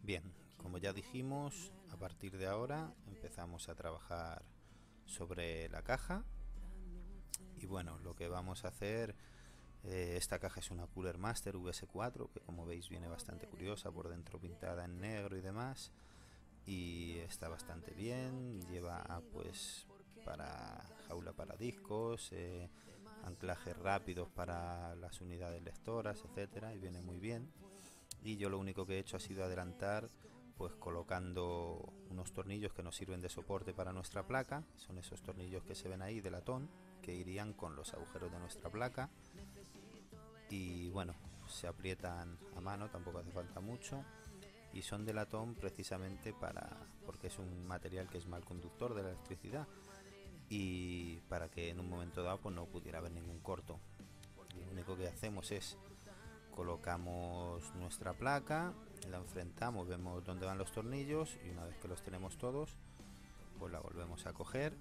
Bien, como ya dijimos, a partir de ahora empezamos a trabajar sobre la caja. Y bueno, lo que vamos a hacer, esta caja es una Cooler Master VS4, que como veis viene bastante curiosa, por dentro pintada en negro y demás, y está bastante bien. Lleva pues para jaula para discos, anclajes rápidos para las unidades lectoras, etcétera, y viene muy bien. Y yo lo único que he hecho ha sido adelantar, pues colocando unos tornillos que nos sirven de soporte para nuestra placa. Son esos tornillos que se ven ahí de latón, que irían con los agujeros de nuestra placa, y bueno, se aprietan a mano, tampoco hace falta mucho, y son de latón precisamente porque es un material que es mal conductor de la electricidad, y para que en un momento dado pues no pudiera haber ningún corto. Lo único que hacemos es colocamos nuestra placa, la enfrentamos, vemos dónde van los tornillos, y una vez que los tenemos todos, pues la volvemos a coger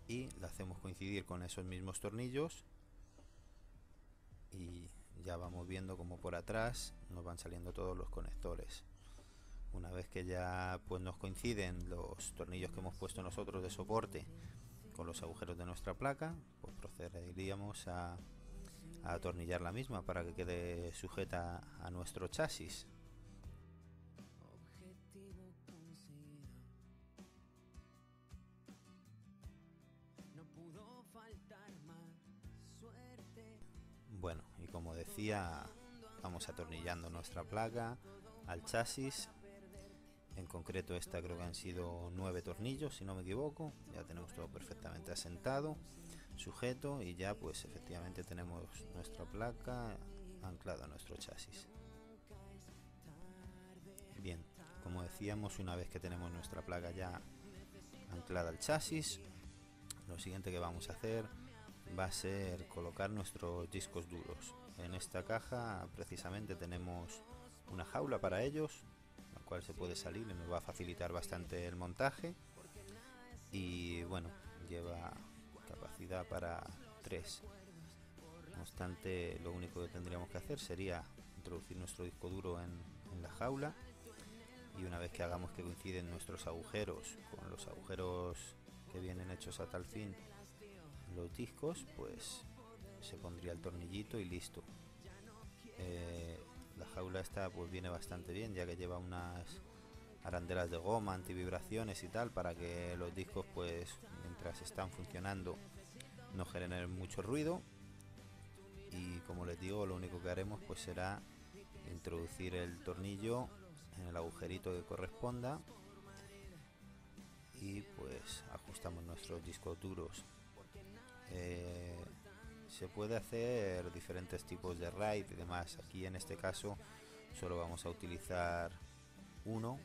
y la hacemos coincidir con esos mismos tornillos, y ya vamos viendo como por atrás nos van saliendo todos los conectores. Una vez que ya pues nos coinciden los tornillos que hemos puesto nosotros de soporte con los agujeros de nuestra placa, pues procederíamos a atornillar la misma para que quede sujeta a nuestro chasis. Bueno, y como decía, vamos atornillando nuestra placa al chasis. En concreto esta creo que han sido 9 tornillos, si no me equivoco. Ya tenemos todo perfectamente asentado, sujeto, y ya pues efectivamente tenemos nuestra placa anclada a nuestro chasis. Bien, como decíamos, una vez que tenemos nuestra placa ya anclada al chasis, lo siguiente que vamos a hacer va a ser colocar nuestros discos duros. En esta caja precisamente tenemos una jaula para ellos, la cual se puede salir y nos va a facilitar bastante el montaje. Y bueno, lleva capacidad para 3. No obstante, lo único que tendríamos que hacer sería introducir nuestro disco duro en la jaula, y una vez que hagamos que coinciden nuestros agujeros con los agujeros que vienen hechos a tal fin los discos, pues se pondría el tornillito y listo. La jaula esta pues viene bastante bien, ya que lleva unas arandelas de goma, antivibraciones y tal, para que los discos pues mientras están funcionando no generen mucho ruido. Y como les digo, lo único que haremos pues será introducir el tornillo en el agujerito que corresponda, y pues ajustamos nuestros discos duros. Se puede hacer diferentes tipos de RAID y demás. Aquí en este caso solo vamos a utilizar uno,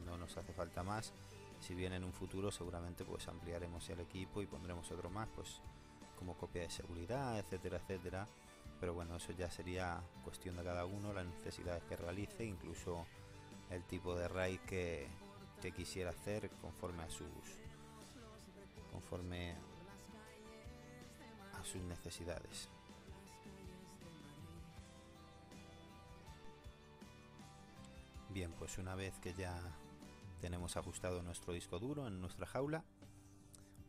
no nos hace falta más. Si bien en un futuro seguramente pues ampliaremos el equipo y pondremos otro más, pues como copia de seguridad, etcétera, etcétera. Pero bueno, eso ya sería cuestión de cada uno, las necesidades que realice, incluso el tipo de RAID que quisiera hacer conforme a sus necesidades. Bien, pues una vez que ya tenemos ajustado nuestro disco duro en nuestra jaula,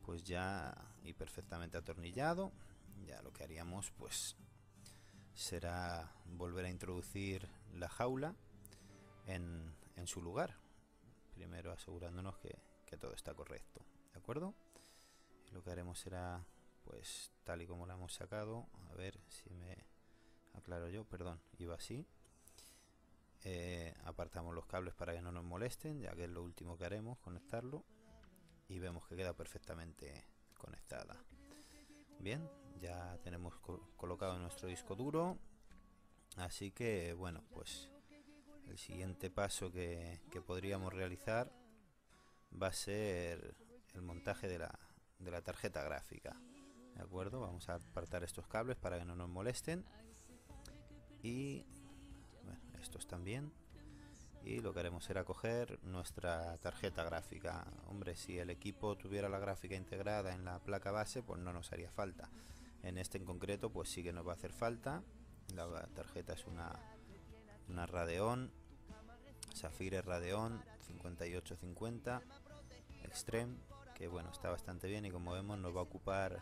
pues ya y perfectamente atornillado, ya lo que haríamos pues será volver a introducir la jaula en su lugar, primero asegurándonos que todo está correcto, ¿de acuerdo? Y lo que haremos será pues tal y como la hemos sacado, a ver si me aclaro yo, perdón, iba así. Apartamos los cables para que no nos molesten, ya que es lo último que haremos, conectarlo, y vemos que queda perfectamente conectada. Bien, ya tenemos colocado nuestro disco duro, así que bueno, pues el siguiente paso que podríamos realizar va a ser el montaje de la tarjeta gráfica, ¿de acuerdo? Vamos a apartar estos cables para que no nos molesten, y bueno, estos también. Y lo que haremos será coger nuestra tarjeta gráfica. Hombre, si el equipo tuviera la gráfica integrada en la placa base, pues no nos haría falta. En este en concreto pues sí que nos va a hacer falta. La tarjeta es una Radeon Sapphire Radeon 5850 Extreme, que bueno, está bastante bien, y como vemos nos va a ocupar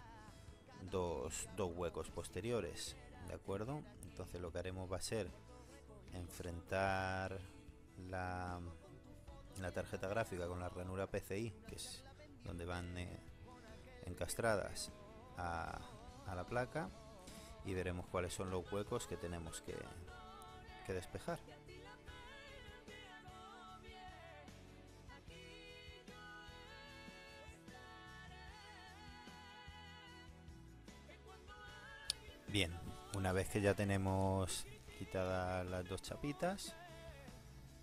dos huecos posteriores, ¿de acuerdo? Entonces lo que haremos va a ser enfrentar la tarjeta gráfica con la ranura PCI, que es donde van encastradas a la placa, y veremos cuáles son los huecos que tenemos que despejar. Bien, una vez que ya tenemos quitadas las dos chapitas,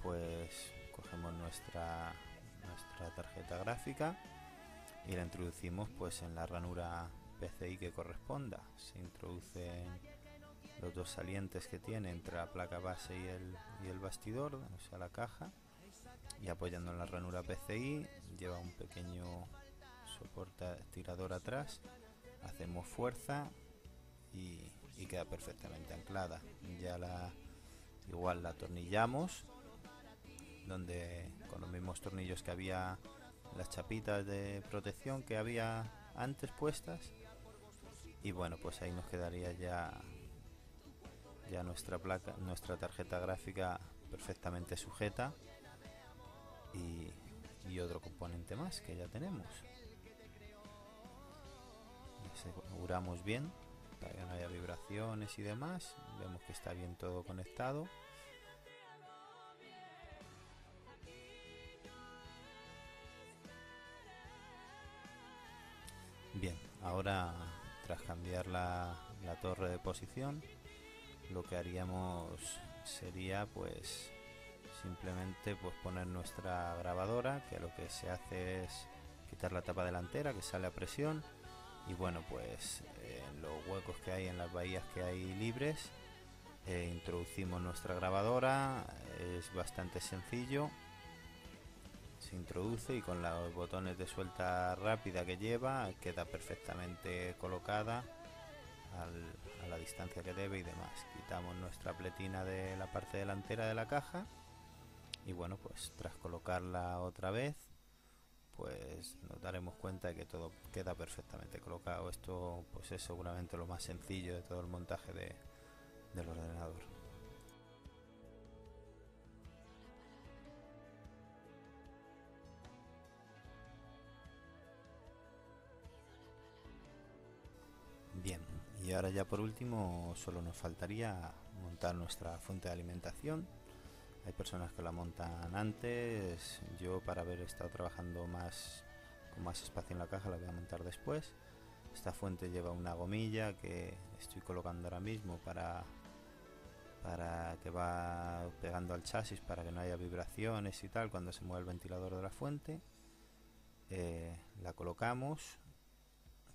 pues cogemos nuestra tarjeta gráfica y la introducimos pues en la ranura PCI que corresponda. Se introducen los dos salientes que tiene entre la placa base y el bastidor, o sea la caja, y apoyando en la ranura PCI lleva un pequeño soporte tirador atrás, hacemos fuerza y queda perfectamente anclada. Ya igual la atornillamos donde con los mismos tornillos que había, las chapitas de protección que había antes puestas, y bueno, pues ahí nos quedaría ya nuestra tarjeta gráfica perfectamente sujeta, y otro componente más que ya tenemos. Aseguramos bien para que no haya vibraciones y demás. Vemos que está bien todo conectado. Bien, ahora tras cambiar la torre de posición, lo que haríamos sería pues simplemente pues poner nuestra grabadora, que lo que se hace es quitar la tapa delantera que sale a presión, y bueno, pues en los huecos que hay, en las bahías que hay libres, introducimos nuestra grabadora. Es bastante sencillo, se introduce y con los botones de suelta rápida que lleva queda perfectamente colocada a la distancia que debe y demás. Quitamos nuestra pletina de la parte delantera de la caja y bueno, pues tras colocarla otra vez pues nos daremos cuenta de que todo queda perfectamente colocado. Esto pues es seguramente lo más sencillo de todo el montaje del ordenador. Bien, y ahora ya por último solo nos faltaría montar nuestra fuente de alimentación. Hay personas que la montan antes, yo para haber estado trabajando con más espacio en la caja la voy a montar después. Esta fuente lleva una gomilla que estoy colocando ahora mismo para que va pegando al chasis para que no haya vibraciones y tal cuando se mueve el ventilador de la fuente. La colocamos,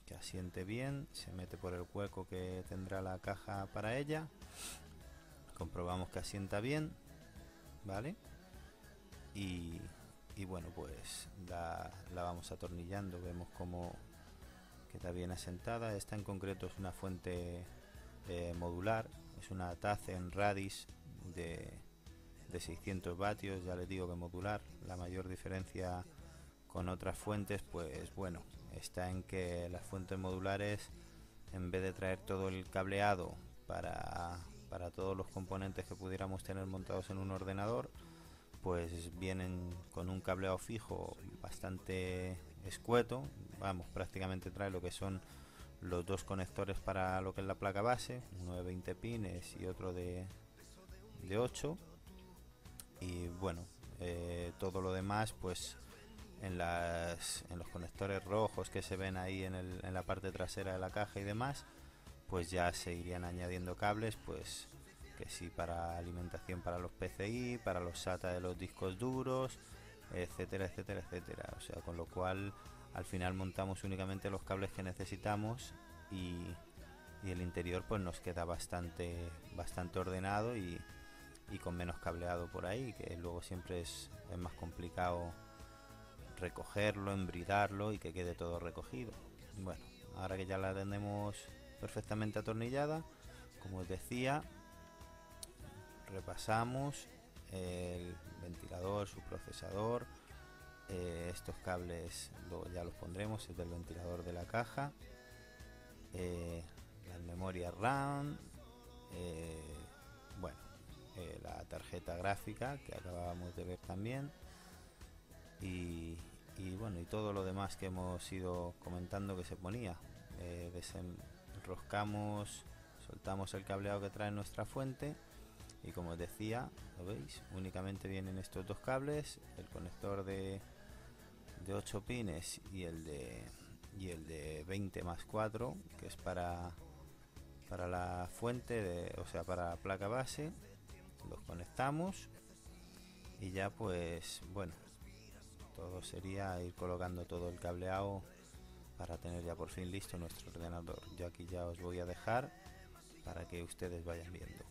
que asiente bien, se mete por el hueco que tendrá la caja para ella, comprobamos que asienta bien, ¿vale? Y bueno, pues la vamos atornillando, vemos cómo queda bien asentada. Esta en concreto es una fuente modular, es una Tazen Radis de 600 vatios, ya les digo que modular. La mayor diferencia con otras fuentes, pues bueno, está en que las fuentes modulares, en vez de traer todo el cableado para todos los componentes que pudiéramos tener montados en un ordenador, pues vienen con un cableado fijo bastante escueto. Vamos, prácticamente trae lo que son los dos conectores para lo que es la placa base, uno de 20 pines y otro de 8, y bueno, todo lo demás pues en los conectores rojos que se ven ahí en la parte trasera de la caja y demás, pues ya se irían añadiendo cables, pues que sí, para alimentación para los PCI, para los SATA de los discos duros, etcétera, etcétera, etcétera. O sea, con lo cual al final montamos únicamente los cables que necesitamos, y el interior pues nos queda bastante ordenado y con menos cableado por ahí, que luego siempre es más complicado recogerlo, embridarlo y que quede todo recogido. Bueno, ahora que ya la tenemos perfectamente atornillada. Como os decía, repasamos el ventilador, su procesador, estos cables ya los pondremos, es del ventilador de la caja, las memorias RAM, bueno, la tarjeta gráfica que acabábamos de ver también, y bueno, y todo lo demás que hemos ido comentando que se ponía. Desenroscamos, soltamos el cableado que trae nuestra fuente, y como os decía, lo veis, únicamente vienen estos dos cables, el conector de 8 pines y el de 20 más 4, que es para la fuente, o sea, para la placa base. Los conectamos y ya, pues bueno, todo sería ir colocando todo el cableado para tener ya por fin listo nuestro ordenador. Yo aquí ya os voy a dejar para que ustedes vayan viendo.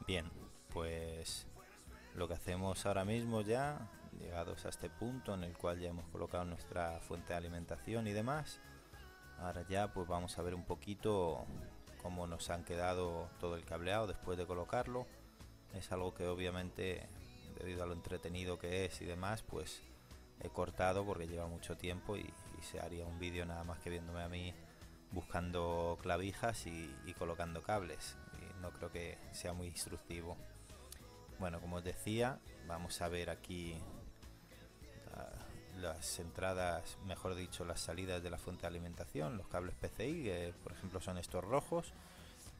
Bien, pues lo que hacemos ahora mismo, ya llegados a este punto en el cual ya hemos colocado nuestra fuente de alimentación y demás, ahora ya pues vamos a ver un poquito cómo nos han quedado todo el cableado después de colocarlo. Es algo que obviamente, debido a lo entretenido que es y demás, pues he cortado porque lleva mucho tiempo, y se haría un vídeo nada más que viéndome a mí buscando clavijas y colocando cables, y no creo que sea muy instructivo. Bueno, como os decía, vamos a ver aquí las entradas, mejor dicho, las salidas de la fuente de alimentación, los cables PCI, que por ejemplo son estos rojos,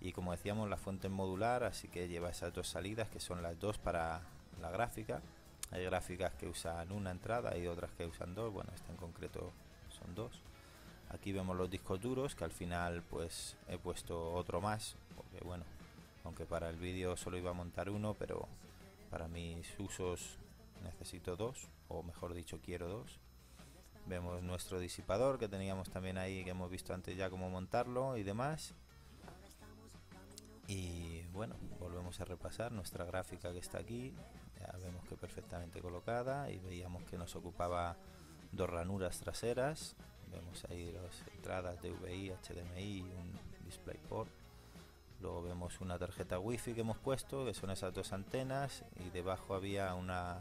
y como decíamos, la fuente es modular, así que lleva esas dos salidas, que son las dos para la gráfica. Hay gráficas que usan una entrada y otras que usan dos, bueno, esta en concreto son dos. Aquí vemos los discos duros, que al final pues he puesto otro más, porque bueno, aunque para el vídeo solo iba a montar uno, pero para mis usos necesito dos, o mejor dicho, quiero dos. Vemos nuestro disipador que teníamos también ahí, que hemos visto antes ya cómo montarlo y demás. Y bueno, volvemos a repasar nuestra gráfica que está aquí. Ya vemos que perfectamente colocada, y veíamos que nos ocupaba dos ranuras traseras. Vemos ahí las entradas DVI, HDMI y un DisplayPort. Luego vemos una tarjeta wifi que hemos puesto, que son esas dos antenas, y debajo había una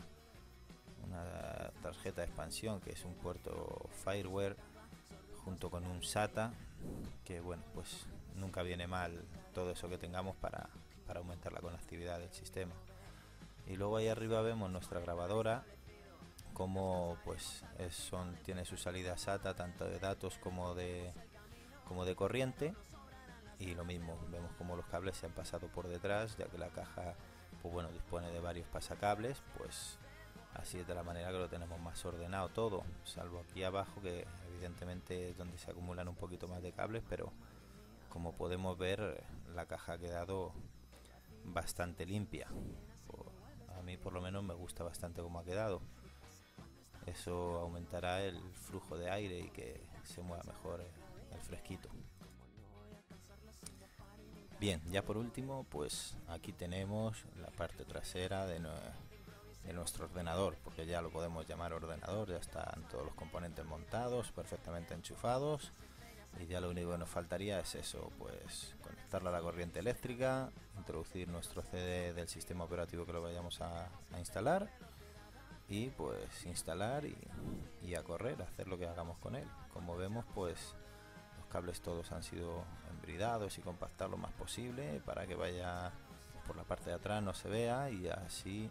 tarjeta de expansión, que es un puerto fireware junto con un SATA, que bueno, pues nunca viene mal todo eso que tengamos para aumentar la conectividad del sistema. Y luego ahí arriba vemos nuestra grabadora, como pues tiene su salida SATA tanto de datos como de corriente, y lo mismo, vemos como los cables se han pasado por detrás, ya que la caja pues bueno, dispone de varios pasacables. Pues así es de la manera que lo tenemos más ordenado todo, salvo aquí abajo, que evidentemente es donde se acumulan un poquito más de cables, pero como podemos ver, la caja ha quedado bastante limpia. A mí por lo menos me gusta bastante cómo ha quedado. Eso aumentará el flujo de aire y que se mueva mejor el fresquito. Bien, ya por último, pues aquí tenemos la parte trasera de nuestro ordenador, porque ya lo podemos llamar ordenador. Ya están todos los componentes montados, perfectamente enchufados, y ya lo único que nos faltaría es eso, pues conectarlo a la corriente eléctrica, introducir nuestro CD del sistema operativo que lo vayamos a instalar, y pues instalar y a correr, a hacer lo que hagamos con él. Como vemos, pues los cables todos han sido embridados y compactados lo más posible para que vaya por la parte de atrás, no se vea, y así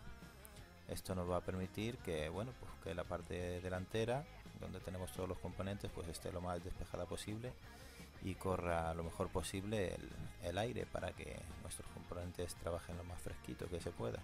esto nos va a permitir que bueno, pues que la parte delantera, donde tenemos todos los componentes, pues esté lo más despejada posible y corra lo mejor posible el aire, para que nuestros componentes trabajen lo más fresquito que se pueda.